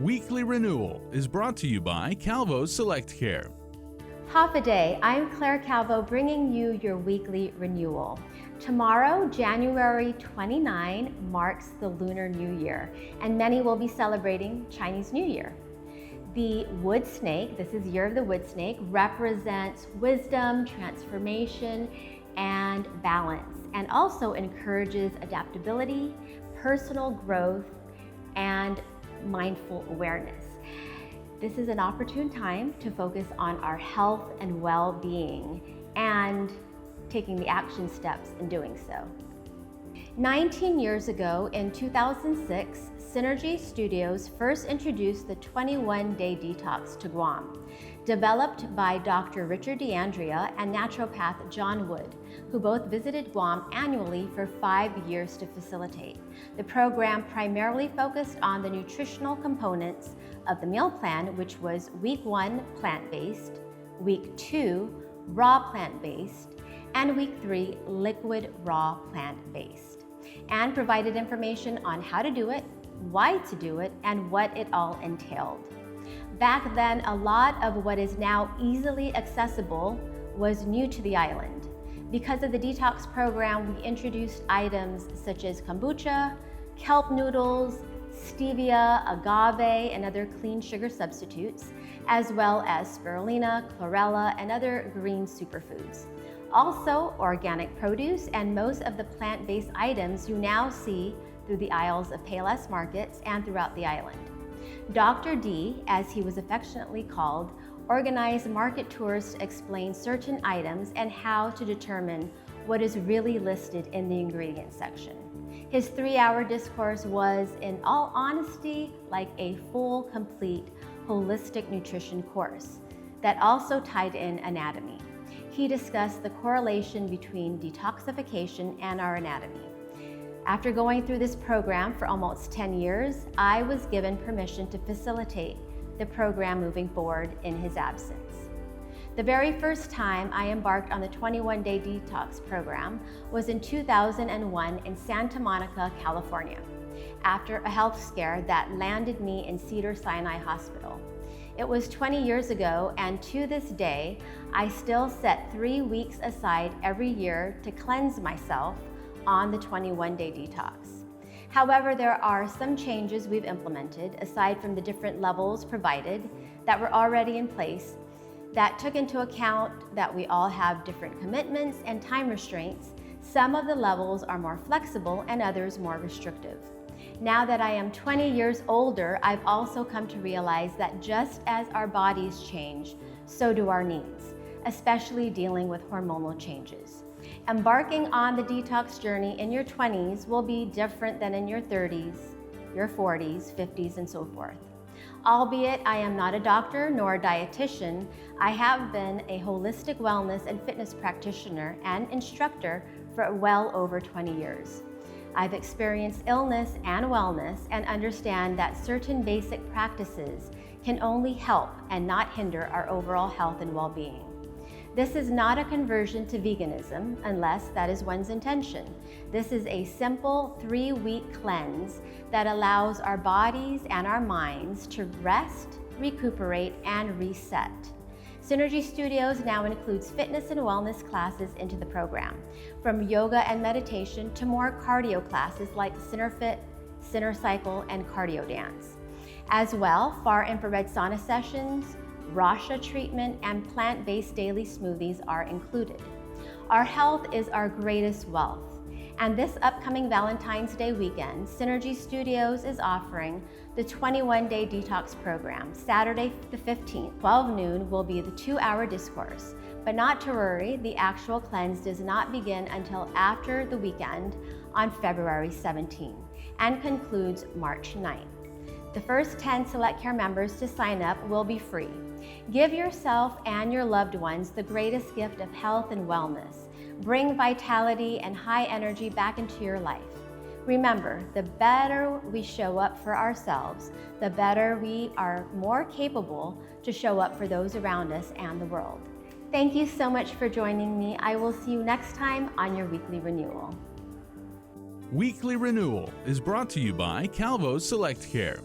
Weekly Renewal is brought to you by Calvo Select Care. Half a day, I'm Claire Calvo bringing you your weekly renewal. Tomorrow, January 29, marks the Lunar New Year, and many will be celebrating Chinese New Year. The wood snake, this is Year of the Wood Snake, represents wisdom, transformation, and balance, and also encourages adaptability, personal growth, and mindful awareness. This is an opportune time to focus on our health and well-being and taking the action steps in doing so. 19 years ago, in 2006, Synergy Studios first introduced the 21-day detox to Guam, developed by Dr. Richard D'Andrea and naturopath John Wood, who both visited Guam annually for 5 years to facilitate. The program primarily focused on the nutritional components of the meal plan, which was week 1 plant-based, week 2 raw plant-based, and week 3 liquid raw plant-based, and provided information on how to do it, why to do it, and what it all entailed. Back then, a lot of what is now easily accessible was new to the island. Because of the detox program, we introduced items such as kombucha, kelp noodles, stevia, agave, and other clean sugar substitutes, as well as spirulina, chlorella, and other green superfoods. Also, organic produce and most of the plant-based items you now see through the aisles of Payless markets and throughout the island. Dr. D, as he was affectionately called, organized market tours to explain certain items and how to determine what is really listed in the ingredient section. His 3-hour discourse was, in all honesty, like a full, complete, holistic nutrition course that also tied in anatomy. He discussed the correlation between detoxification and our anatomy. After going through this program for almost 10 years, I was given permission to facilitate the program moving forward in his absence. The very first time I embarked on the 21-day detox program was in 2001 in Santa Monica, California, after a health scare that landed me in Cedars-Sinai Hospital. It was 20 years ago, and to this day, I still set 3 weeks aside every year to cleanse myself on the 21-day detox. However, there are some changes we've implemented, aside from the different levels provided that were already in place, that took into account that we all have different commitments and time restraints. Some of the levels are more flexible and others more restrictive. Now that I am 20 years older, I've also come to realize that just as our bodies change, so do our needs, especially dealing with hormonal changes. Embarking on the detox journey in your 20s will be different than in your 30s, your 40s, 50s, and so forth. Albeit I am not a doctor nor a dietitian, I have been a holistic wellness and fitness practitioner and instructor for well over 20 years. I've experienced illness and wellness and understand that certain basic practices can only help and not hinder our overall health and well-being. This is not a conversion to veganism, unless that is one's intention. This is a simple 3-week cleanse that allows our bodies and our minds to rest, recuperate, and reset. Synergy Studios now includes fitness and wellness classes into the program, from yoga and meditation to more cardio classes like CenterFit, CenterCycle, and Cardio Dance. As well, far infrared sauna sessions, Rasha treatment, and plant-based daily smoothies are included. Our health is our greatest wealth, and this upcoming Valentine's Day weekend, Synergy Studios is offering the 21-day detox program. Saturday the 15th, 12 noon will be the 2-hour discourse, but not to worry, the actual cleanse does not begin until after the weekend on February 17th and concludes March 9th. The first 10 Select Care members to sign up will be free. Give yourself and your loved ones the greatest gift of health and wellness. Bring vitality and high energy back into your life. Remember, the better we show up for ourselves, the better we are more capable to show up for those around us and the world. Thank you so much for joining me. I will see you next time on your Weekly Renewal. Weekly Renewal is brought to you by Calvo Select Care.